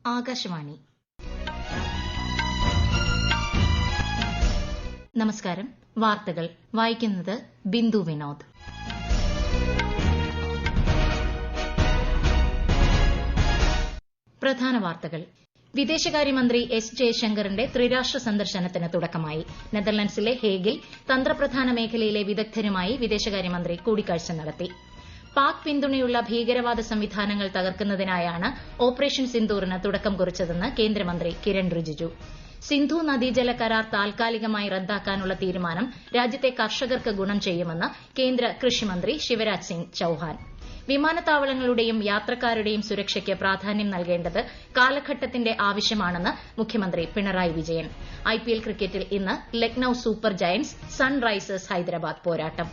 ആകാശവാണി. നമസ്കാരം. വാർത്തകൾ വായിക്കുന്നത് ബിന്ദു വിനോദ്. പ്രധാന വാർത്തകൾ. വിദേശകാര്യമന്ത്രി എസ് ജയശങ്കറിന്റെ ത്രിരാഷ്ട്ര സന്ദർശനത്തിന് തുടക്കമായി. നെതർലൻഡ്സിലെ ഹേഗിൽ തന്ത്രപ്രധാന മേഖലയിലെ വിദഗ്ധരുമായി വിദേശകാര്യമന്ത്രി കൂടിക്കാഴ്ച നടത്തി. പാക് പിന്തുണയുള്ള ഭീകരവാദ സംവിധാനങ്ങൾ തകർക്കുന്നതിനായാണ് ഓപ്പറേഷൻ സിന്ദൂറിന് തുടക്കം കുറിച്ചതെന്ന് കേന്ദ്രമന്ത്രി കിരൺ റിജിജു. സിന്ധു നദീജല കരാർ താൽക്കാലികമായി റദ്ദാക്കാനുള്ള തീരുമാനം രാജ്യത്തെ കർഷകർക്ക് ഗുണം ചെയ്യുമെന്ന് കേന്ദ്ര കൃഷിമന്ത്രി ശിവരാജ് സിംഗ് ചൌഹാൻ. വിമാനത്താവളങ്ങളുടെയും യാത്രക്കാരുടെയും സുരക്ഷയ്ക്ക് പ്രാധാന്യം നൽകേണ്ടത് കാലഘട്ടത്തിന്റെ ആവശ്യമാണെന്ന് മുഖ്യമന്ത്രി പിണറായി വിജയൻ. ഐപിഎൽ ക്രിക്കറ്റിൽ ഇന്ന് Lucknow super Giants Sunrisers Hyderabad പോരാട്ടം.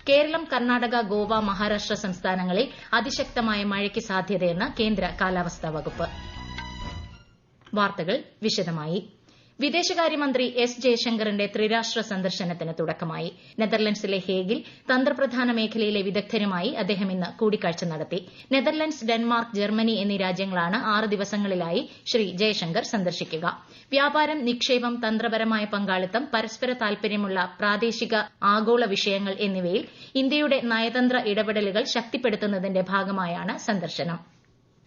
കേരളം, കർണാടക, ഗോവ, മഹാരാഷ്ട്ര സംസ്ഥാനങ്ങളിൽ അതിശക്തമായ മഴയ്ക്ക് സാധ്യതയെന്ന് കേന്ദ്ര കാലാവസ്ഥാ വകുപ്പ്. വാർത്തകൾ വിശദമായി. വിദേശകാര്യമന്ത്രി എസ് ജയശങ്കറിന്റെ ത്രിരാഷ്ട്ര സന്ദർശനത്തിന് തുടക്കമായി. നെതർലൻഡ്സിലെ ഹേഗിൽ തന്ത്രപ്രധാന മേഖലയിലെ വിദഗ്ധരുമായി അദ്ദേഹം ഇന്ന് കൂടിക്കാഴ്ച നടത്തി. നെതർലൻഡ്സ്, ഡെൻമാർക്ക്, ജർമ്മനി എന്നീ രാജ്യങ്ങളാണ് 6 ദിവസങ്ങളിലായി ശ്രീ ജയശങ്കർ സന്ദർശിക്കുക. വ്യാപാരം, നിക്ഷേപം, തന്ത്രപരമായ പങ്കാളിത്തം, പരസ്പര താൽപര്യമുള്ള പ്രാദേശിക, ആഗോള വിഷയങ്ങൾ എന്നിവയിൽ ഇന്ത്യയുടെ നയതന്ത്ര ഇടപെടലുകൾ ശക്തിപ്പെടുത്തുന്നതിന്റെ ഭാഗമായാണ് സന്ദർശനം.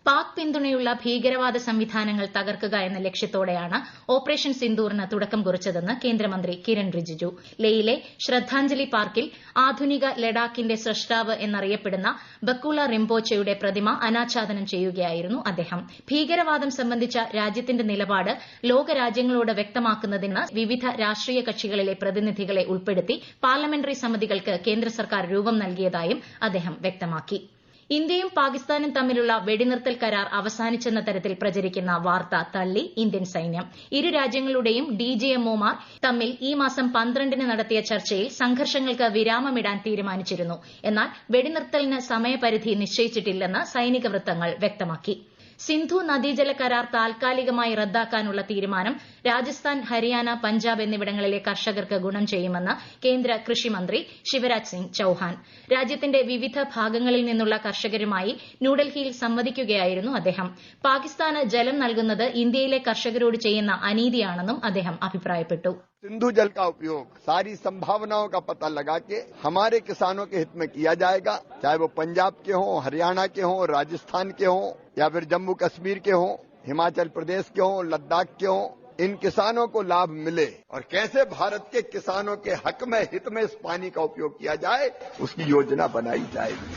പാക് പിന്തുണയുള്ള ഭീകരവാദ സംവിധാനങ്ങൾ തകർക്കുക എന്ന ലക്ഷ്യത്തോടെയാണ് ഓപ്പറേഷൻ സിന്ദൂറിന് തുടക്കം കുറിച്ചതെന്ന് കേന്ദ്രമന്ത്രി കിരൺ റിജിജു. ലേയിലെ ശ്രദ്ധാഞ്ജലി പാർക്കിൽ ആധുനിക ലഡാക്കിന്റെ സ്രഷ്ടാവ് എന്നറിയപ്പെടുന്ന ബക്കുള റിംപോച്ചെയുടെ പ്രതിമ അനാച്ഛാദനം ചെയ്യുകയായിരുന്നു അദ്ദേഹം. ഭീകരവാദം സംബന്ധിച്ച രാജ്യത്തിന്റെ നിലപാട് ലോകരാജ്യങ്ങളോട് വ്യക്തമാക്കുന്നതിന് വിവിധ രാഷ്ട്രീയ കക്ഷികളിലെ പ്രതിനിധികളെ ഉൾപ്പെടുത്തി പാർലമെന്ററി സമിതികൾക്ക് കേന്ദ്ര സർക്കാർ രൂപം നൽകിയതായും അദ്ദേഹം വ്യക്തമാക്കി. ഇന്ത്യയും പാകിസ്ഥാനും തമ്മിലുള്ള വെടിനിർത്തൽ കരാർ അവസാനിച്ചെന്ന തരത്തിൽ പ്രചരിക്കുന്ന വാർത്ത തള്ളി ഇന്ത്യൻ സൈന്യം. ഇരു രാജ്യങ്ങളുടെയും ഡിജിഎംഒമാർ തമ്മിൽ ഈ മാസം 12-ന് നടത്തിയ ചർച്ചയിൽ സംഘർഷങ്ങൾക്ക് വിരാമമിടാൻ തീരുമാനിച്ചിരുന്നു. എന്നാൽ വെടിനിർത്തലിന് സമയപരിധി നിശ്ചയിച്ചിട്ടില്ലെന്ന് സൈനിക വൃത്തങ്ങൾ വ്യക്തമാക്കി. സിന്ധു നദീജല കരാർ താൽക്കാലികമായി റദ്ദാക്കാനുള്ള തീരുമാനം രാജസ്ഥാൻ, ഹരിയാന, പഞ്ചാബ് എന്നിവിടങ്ങളിലെ കർഷകർക്ക് ഗുണം ചെയ്യുമെന്ന് കേന്ദ്ര കൃഷിമന്ത്രി ശിവരാജ് സിംഗ് ചൌഹാൻ. രാജ്യത്തിന്റെ വിവിധ ഭാഗങ്ങളിൽ നിന്നുള്ള കർഷകരുമായി ന്യൂഡൽഹിയിൽ സംവദിക്കുകയായിരുന്നു അദ്ദേഹം. പാകിസ്ഥാന് ജലം നൽകുന്നത് ഇന്ത്യയിലെ കർഷകരോട് ചെയ്യുന്ന അനീതിയാണെന്നും അദ്ദേഹം അഭിപ്രായപ്പെട്ടു. सिंधु जल का उपयोग सारी संभावनाओं का पता लगा के हमारे किसानों के हित में किया जाएगा, चाहे वो पंजाब के हों, हरियाणा के हों, राजस्थान के हों या फिर जम्मू कश्मीर के हों, हिमाचल प्रदेश के हों, लद्दाख के हों. इन किसानों को लाभ मिले और कैसे भारत के किसानों के हक में, हित में इस पानी का उपयोग किया जाए, उसकी योजना बनाई जाएगी.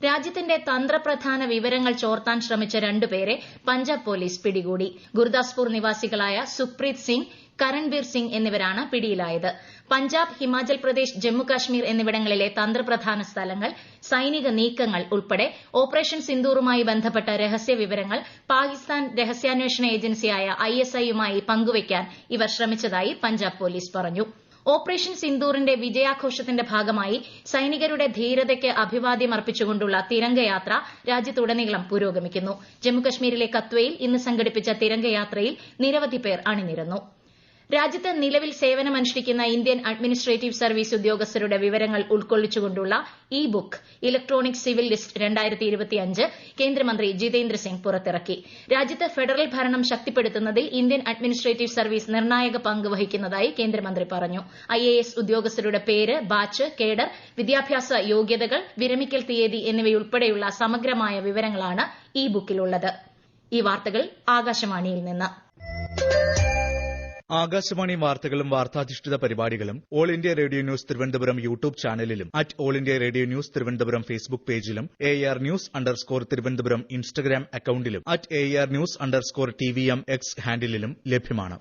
രാജ്യത്തിന്റെ തന്ത്രപ്രധാന വിവരങ്ങൾ ചോർത്താൻ ശ്രമിച്ച 2 പേരെ പഞ്ചാബ് പോലീസ് പിടികൂടി. ഗുർദാസ്പൂർ നിവാസികളായ സുപ്രീത് സിംഗ്, കരൺബീർ സിംഗ് എന്നിവരാണ് പിടിയിലായത്. പഞ്ചാബ്, ഹിമാചൽ പ്രദേശ്, ജമ്മുകാശ്മീർ എന്നിവിടങ്ങളിലെ തന്ത്രപ്രധാന സ്ഥലങ്ങൾ, സൈനിക നീക്കങ്ങൾ ഉൾപ്പെടെ ഓപ്പറേഷൻ സിന്ദൂറുമായി ബന്ധപ്പെട്ട രഹസ്യ വിവരങ്ങൾ പാകിസ്ഥാൻ രഹസ്യാന്വേഷണ ഏജൻസിയായ ISIയുമായി പങ്കുവയ്ക്കാൻ ഇവർ ശ്രമിച്ചതായി പഞ്ചാബ് പോലീസ് പറഞ്ഞു. ഓപ്പറേഷൻ സിന്ദൂറിന്റെ വിജയാഘോഷത്തിന്റെ ഭാഗമായി സൈനികരുടെ ധീരതയ്ക്ക് അഭിവാദ്യം അർപ്പിച്ചുകൊണ്ടുള്ള തിരംഗയാത്ര രാജ്യത്തുടനീളം പുരോഗമിക്കുന്നു. ജമ്മുകശ്മീരിലെ കത്വയിൽ ഇന്ന് സംഘടിപ്പിച്ച തിരംഗയാത്രയിൽ നിരവധി പേർ അണിനിരന്നു. രാജ്യത്ത് നിലവിൽ സേവനമനുഷ്ഠിക്കുന്ന ഇന്ത്യൻ അഡ്മിനിസ്ട്രേറ്റീവ് സർവീസ് ഉദ്യോഗസ്ഥരുടെ വിവരങ്ങൾ ഉൾക്കൊള്ളിച്ചുകൊണ്ടുള്ള e book electronic civil list 2025 കേന്ദ്രമന്ത്രി ജിതേന്ദ്ര സിംഗ് പുറത്തിറക്കി. രാജ്യത്ത് ഫെഡറൽ ഭരണം ശക്തിപ്പെടുത്തുന്നതിൽ ഇന്ത്യൻ അഡ്മിനിസ്ട്രേറ്റീവ് സർവീസ് നിർണായക പങ്ക് വഹിക്കുന്നതായി കേന്ദ്രമന്ത്രി പറഞ്ഞു. IAS ഉദ്യോഗസ്ഥരുടെ പേര്, ബാച്ച്, കേഡർ, വിദ്യാഭ്യാസ യോഗ്യതകൾ, വിരമിക്കൽ തീയതി എന്നിവയുൾപ്പെടെയുള്ള സമഗ്രമായ വിവരങ്ങളാണ് ഇ ബുക്കിലുള്ളത്. ഈ വാർത്തകൾ ആകാശവാണിയിൽ നിന്ന്. ആകാശവാണി വാർത്തകളും വാർത്താധിഷ്ഠിത പരിപാടികളും All India Radio News Thiruvananthapuram YouTube ചാനലിലും All India Radio News Thiruvananthapuram Facebook പേജിലും AR News_ തിരുവനന്തപുരം ഇൻസ്റ്റഗ്രാം അക്കൌണ്ടിലും AR News_TVM X ഹാൻഡിലും ലഭ്യമാണ്.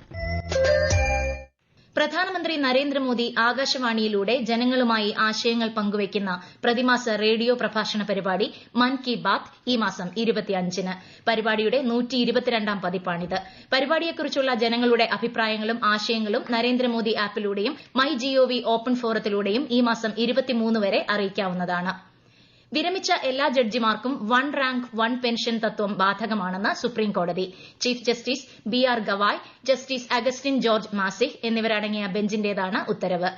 പ്രധാനമന്ത്രി നരേന്ദ്രമോദി ആകാശവാണിയിലൂടെ ജനങ്ങളുമായി ആശയങ്ങൾ പങ്കുവയ്ക്കുന്ന പ്രതിമാസ റേഡിയോ പ്രഭാഷണ പരിപാടി മൻ കി ബാത്ത് ഈ മാസം 25-ന്. പരിപാടിയുടെ 122ാം പതിപ്പാണിത്. പരിപാടിയെക്കുറിച്ചുള്ള ജനങ്ങളുടെ അഭിപ്രായങ്ങളും ആശയങ്ങളും നരേന്ദ്രമോദി ആപ്പിലൂടെയും MyGov ഓപ്പൺ ഫോറത്തിലൂടെയും ഈ മാസം 23 വരെ അറിയിക്കാവുന്നതാണ്. വിരമിച്ച എല്ലാ ജഡ്ജിമാർക്കും 1 റാങ്ക് 1 പെൻഷൻ തത്വം ബാധകമാണെന്ന് സുപ്രീംകോടതി. Chief justice BR Gavai, justice Augustine George Masih എന്നിവരടങ്ങിയ ബെഞ്ചിന്റേതാണ് ഉത്തരവ്.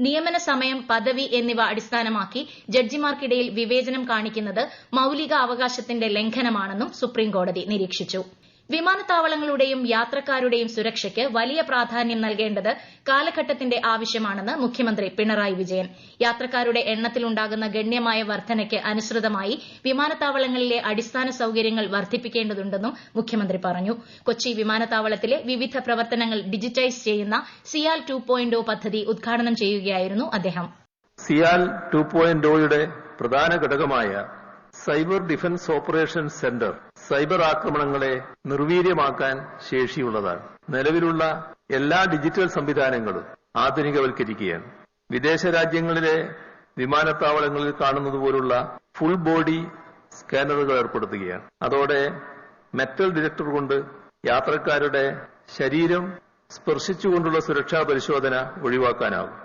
നിയമന സമയം, പദവി എന്നിവ അടിസ്ഥാനമാക്കി ജഡ്ജിമാർക്കിടയിൽ വിവേചനം കാണിക്കുന്നത് മൌലിക അവകാശത്തിന്റെ ലംഘനമാണെന്നും സുപ്രീംകോടതി നിരീക്ഷിച്ചു. വിമാനത്താവളങ്ങളുടെയും യാത്രക്കാരുടെയും സുരക്ഷയ്ക്ക് വലിയ പ്രാധാന്യം നൽകേണ്ടത് കാലഘട്ടത്തിന്റെ ആവശ്യമാണെന്ന് മുഖ്യമന്ത്രി പിണറായി വിജയൻ. യാത്രക്കാരുടെ എണ്ണത്തിലുണ്ടാകുന്ന ഗണ്യമായ വർധനയ്ക്ക് അനുസൃതമായി വിമാനത്താവളങ്ങളിലെ അടിസ്ഥാന സൌകര്യങ്ങൾ വർദ്ധിപ്പിക്കേണ്ടതുണ്ടെന്നും മുഖ്യമന്ത്രി പറഞ്ഞു. കൊച്ചി വിമാനത്താവളത്തിലെ വിവിധ പ്രവർത്തനങ്ങൾ ഡിജിറ്റൈസ് ചെയ്യുന്ന സിയാൽ 2.0 പദ്ധതി ഉദ്ഘാടനം ചെയ്യുകയായിരുന്നു അദ്ദേഹം. സിയാൽ 2.0യുടെ പ്രധാന ഘടകമായ cyber defence operation centre cyber ആക്രമണങ്ങളെ നിർവീര്യമാക്കാൻ ശേഷിയുള്ളതാണ്. നിലവിലുള്ള എല്ലാ ഡിജിറ്റൽ സംവിധാനങ്ങളും ആധുനികവൽക്കരിക്കുകയാണ്. വിദേശ രാജ്യങ്ങളിലെ വിമാനത്താവളങ്ങളിൽ കാണുന്നതുപോലുള്ള ഫുൾ ബോഡി സ്കാനറുകൾ ഏർപ്പെടുത്തുകയാണ്. അതോടെ മെറ്റൽ ഡിറ്റക്ടർ കൊണ്ട് യാത്രക്കാരുടെ ശരീരം സ്പർശിച്ചുകൊണ്ടുള്ള സുരക്ഷാ പരിശോധന ഒഴിവാക്കാനാകും.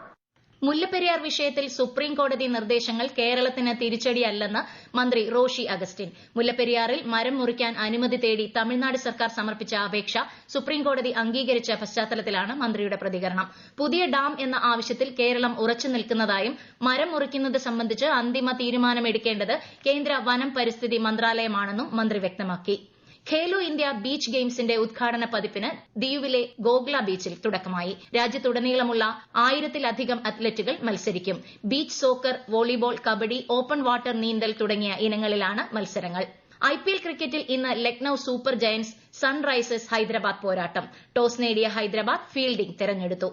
മുല്ലപ്പെരിയാർ വിഷയത്തിൽ സുപ്രീം കോടതി നിർദ്ദേശങ്ങൾ കേരളത്തിന് തിരിച്ചടിയല്ലെന്ന് മന്ത്രി റോഷി അഗസ്റ്റിൻ. മുല്ലപ്പെരിയാറിൽ മരം മുറിക്കാൻ അനുമതി തേടി തമിഴ്നാട് സർക്കാർ സമർപ്പിച്ച അപേക്ഷ സുപ്രീം കോടതി അംഗീകരിച്ച പശ്ചാത്തലത്തിലാണ് മന്ത്രിയുടെ പ്രതികരണം. പുതിയ ഡാം എന്ന ആവശ്യത്തിൽ കേരളം ഉറച്ചു നിൽക്കുന്നതായും മരം മുറിക്കുന്നത് സംബന്ധിച്ച് അന്തിമ തീരുമാനമെടുക്കേണ്ടത് കേന്ദ്ര വനം പരിസ്ഥിതി മന്ത്രാലയമാണെന്നും മന്ത്രി വ്യക്തമാക്കി. ഖേലോ ഇന്ത്യ ബീച്ച് ഗെയിംസിന്റെ ഉദ്ഘാടന പതിപ്പിന് ദിയുവിലെ ഗോഗ്ല ബീച്ചിൽ തുടക്കമായി. രാജ്യത്തുടനീളമുള്ള 1000-ലധികം അത്ലറ്റുകൾ മത്സരിക്കും. Beach soccer, volleyball, kabaddi, open water നീന്തൽ തുടങ്ങിയ ഇനങ്ങളിലാണ് മത്സരങ്ങൾ. IPL ക്രിക്കറ്റിൽ ഇന്ന് Lucknow super Giants Sunrisers Hyderabad പോരാട്ടം. ടോസ് നേടിയ ഹൈദരാബാദ് ഫീൽഡിംഗ് തെരഞ്ഞെടുത്തു.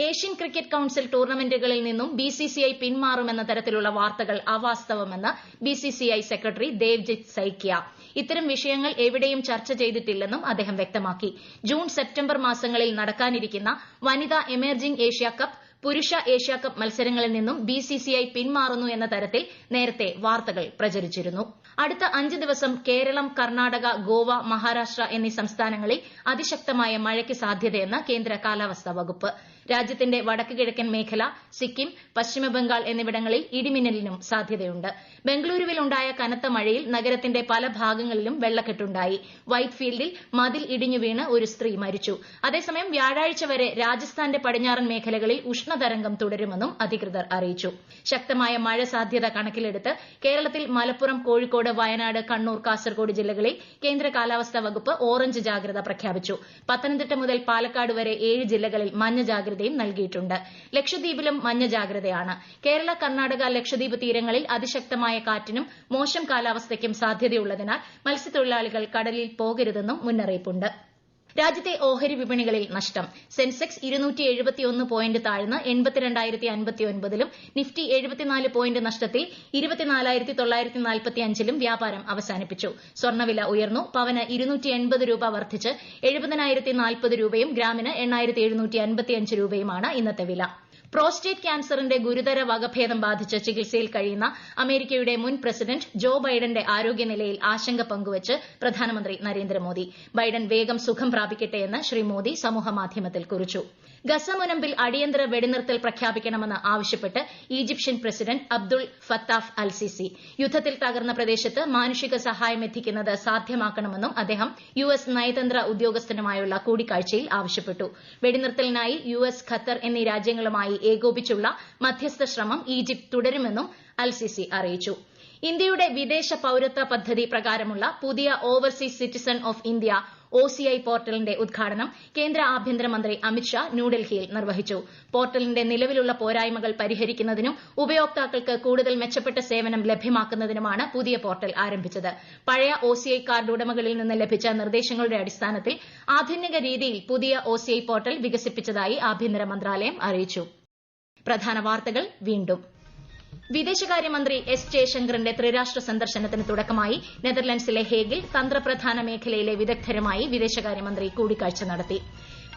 ഏഷ്യൻ ക്രിക്കറ്റ് കൌൺസിൽ ടൂർണമെന്റുകളിൽ നിന്നും BCCI പിന്മാറുമെന്ന തരത്തിലുള്ള വാർത്തകൾ അവാസ്തവമെന്ന് BCCI സെക്രട്ടറി ദേവ്ജിത്ത് സൈക്കിയ. ഇത്തരം വിഷയങ്ങൾ എവിടെയും ചർച്ച ചെയ്തിട്ടില്ലെന്നും അദ്ദേഹം വ്യക്തമാക്കി. ജൂൺ സെപ്റ്റംബർ മാസങ്ങളിൽ നടക്കാനിരിക്കുന്ന വനിതാ എമർജിംഗ് ഏഷ്യ കപ്പ്, പുരുഷ ഏഷ്യ കപ്പ് മത്സരങ്ങളിൽ നിന്നും BCCI പിന്മാറുന്നു എന്ന തരത്തിൽ നേരത്തെ വാർത്തകൾ പ്രചരിച്ചിരുന്നു. അടുത്ത 5 ദിവസം കേരളം, കർണാടക, ഗോവ, മഹാരാഷ്ട്ര എന്നീ സംസ്ഥാനങ്ങളിൽ അതിശക്തമായ മഴയ്ക്ക് സാധ്യതയെന്ന് കേന്ദ്ര കാലാവസ്ഥാ വകുപ്പ്. രാജ്യത്തിന്റെ വടക്ക് കിഴക്കൻ മേഖല, സിക്കിം, പശ്ചിമബംഗാൾ എന്നിവിടങ്ങളിൽ ഇടിമിന്നലിനും സാധ്യതയുണ്ട്. ബംഗളൂരുവിലുണ്ടായ കനത്ത മഴയിൽ നഗരത്തിന്റെ പല ഭാഗങ്ങളിലും വെള്ളക്കെട്ടുണ്ടായി. വൈറ്റ്ഫീൽഡിൽ മതിൽ ഇടിഞ്ഞു വീണ് ഒരു സ്ത്രീ മരിച്ചു. അതേസമയം വ്യാഴാഴ്ച വരെ രാജസ്ഥാന്റെ പടിഞ്ഞാറൻ മേഖലകളിൽ ഉഷ്ണതരംഗം തുടരുമെന്നും അധികൃതർ അറിയിച്ചു. ശക്തമായ മഴ സാധ്യത കണക്കിലെടുത്ത് കേരളത്തിൽ മലപ്പുറം, കോഴിക്കോട്, വയനാട്, കണ്ണൂർ, കാസർഗോഡ് ജില്ലകളിൽ കേന്ദ്ര കാലാവസ്ഥാ വകുപ്പ് ഓറഞ്ച് ജാഗ്രത പ്രഖ്യാപിച്ചു. പത്തനംതിട്ട മുതൽ പാലക്കാട് വരെ 7 ജില്ലകളിൽ മഞ്ഞ ജാഗ്രതയും നൽകിയിട്ടുണ്ട്. ലക്ഷദ്വീപിലും മഞ്ഞ ജാഗ്രതയാണ്. കേരള, കർണാടക, ലക്ഷദ്വീപ് തീരങ്ങളിൽ അതിശക്തമായ കാറ്റിനും മോശം കാലാവസ്ഥയ്ക്കും സാധ്യതയുള്ളതിനാൽ മത്സ്യത്തൊഴിലാളികൾ കടലിൽ പോകരുതെന്നും മുന്നറിയിപ്പുണ്ട്. രാജ്യത്തെ ഓഹരി വിപണികളിൽ നഷ്ടം. സെൻസെക്സ് 271 പോയിന്റ് താഴ്ന്ന് 82,059-ലും നിഫ്റ്റി 74 പോയിന്റ് നഷ്ടത്തിൽ 24,945-ലും വ്യാപാരം അവസാനിപ്പിച്ചു. സ്വർണ്ണവില ഉയർന്നു. പവന് 280 രൂപ വർദ്ധിച്ച് 70,040 രൂപയും ഗ്രാമിന് 8,755 രൂപയുമാണ് ഇന്നത്തെ വില. പ്രോസ്റ്റേറ്റ് ക്യാൻസറിന്റെ ഗുരുതര വകഭേദം ബാധിച്ച് ചികിത്സയിൽ കഴിയുന്ന അമേരിക്കയുടെ മുൻ പ്രസിഡന്റ് ജോ ബൈഡന്റെ ആരോഗ്യനിലയിൽ ആശങ്ക പങ്കുവച്ച് പ്രധാനമന്ത്രി നരേന്ദ്രമോദി. ബൈഡൻ വേഗം സുഖം പ്രാപിക്കട്ടെയെന്ന് ശ്രീ മോദി സമൂഹമാധ്യമത്തിൽ കുറിച്ചു. ഗസ മുനമ്പിൽ അടിയന്തര വെടിനിർത്തൽ പ്രഖ്യാപിക്കണമെന്ന് ആവശ്യപ്പെട്ട് Egyptian president Abdul Fattah al Sisi. യുദ്ധത്തിൽ തകർന്ന പ്രദേശത്ത് മാനുഷിക സഹായം എത്തിക്കുന്നത് സാധ്യമാക്കണമെന്നും അദ്ദേഹം US നയതന്ത്ര ഉദ്യോഗസ്ഥനുമായുള്ള കൂടിക്കാഴ്ചയിൽ ആവശ്യപ്പെട്ടു. വെടിനിർത്തലിനായി US, ഖത്തർ എന്നീ രാജ്യങ്ങളുമായി ഏകോപിച്ചുള്ള മധ്യസ്ഥ ശ്രമം ഈജിപ്ത് തുടരുമെന്നും അൽ സിസി അറിയിച്ചു. ഇന്ത്യയുടെ വിദേശ പൌരത്വ പദ്ധതി പ്രകാരമുള്ള പുതിയ overseas citizen of India OCI പോർട്ടലിന്റെ ഉദ്ഘാടനം കേന്ദ്ര ആഭ്യന്തരമന്ത്രി അമിത്ഷാ ന്യൂഡൽഹിയിൽ നിർവഹിച്ചു. പോർട്ടലിന്റെ നിലവിലുള്ള പോരായ്മകൾ പരിഹരിക്കുന്നതിനും ഉപയോക്താക്കൾക്ക് കൂടുതൽ മെച്ചപ്പെട്ട സേവനം ലഭ്യമാക്കുന്നതിനുമാണ് പുതിയ പോർട്ടൽ ആരംഭിച്ചത്. പഴയ OCI കാർഡ് ഉടമകളിൽ നിന്ന് ലഭിച്ച നിർദ്ദേശങ്ങളുടെ അടിസ്ഥാനത്തിൽ ആധുനിക രീതിയിൽ പുതിയ OCI പോർട്ടൽ വികസിപ്പിച്ചതായി ആഭ്യന്തര മന്ത്രാലയം അറിയിച്ചു. പ്രധാന വാർത്തകൾ വീണ്ടും. വിദേശകാര്യമന്ത്രി എസ് ജയശങ്കറിന്റെ ത്രിരാഷ്ട്ര സന്ദർശനത്തിന് തുടക്കമായി. നെതർലൻഡ്സിലെ ഹേഗിൽ തന്ത്രപ്രധാന മേഖലയിലെ വിദഗ്ധരുമായി വിദേശകാര്യമന്ത്രി കൂടിക്കാഴ്ച നടത്തി.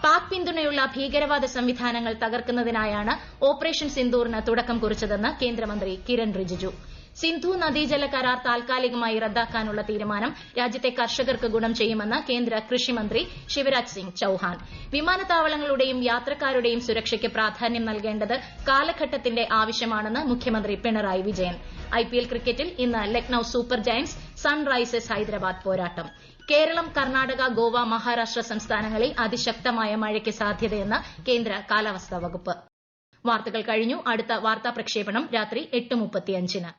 പാക് പിന്തുണയുള്ള ഭീകരവാദ സംവിധാനങ്ങൾ തകർക്കുന്നതിനായാണ് ഓപ്പറേഷൻ സിന്ദൂറിന് തുടക്കം കുറിച്ചതെന്ന് കേന്ദ്രമന്ത്രി കിരൺ റിജിജു. സിന്ധു നദീജല കരാർ താൽക്കാലികമായി റദ്ദാക്കാനുള്ള തീരുമാനം രാജ്യത്തെ കർഷകർക്ക് ഗുണം ചെയ്യുമെന്ന് കേന്ദ്ര കൃഷിമന്ത്രി ശിവരാജ് സിംഗ് ചൌഹാൻ. വിമാനത്താവളങ്ങളുടെയും യാത്രക്കാരുടെയും സുരക്ഷയ്ക്ക് പ്രാധാന്യം നൽകേണ്ടത് കാലഘട്ടത്തിന്റെ ആവശ്യമാണെന്ന് മുഖ്യമന്ത്രി പിണറായി വിജയൻ. IPL ക്രിക്കറ്റിൽ ഇന്ന് Lucknow super Giants Sunrisers Hyderabad പോരാട്ടം. കേരളം, കർണാടക, ഗോവ, മഹാരാഷ്ട്ര സംസ്ഥാനങ്ങളിൽ അതിശക്തമായ മഴയ്ക്ക് സാധ്യതയെന്ന് കേന്ദ്ര കാലാവസ്ഥാ വകുപ്പ്. വാർത്തകൾ കഴിഞ്ഞു. അടുത്ത വാർത്താ പ്രക്ഷേപണം രാത്രി 8:35-ന്.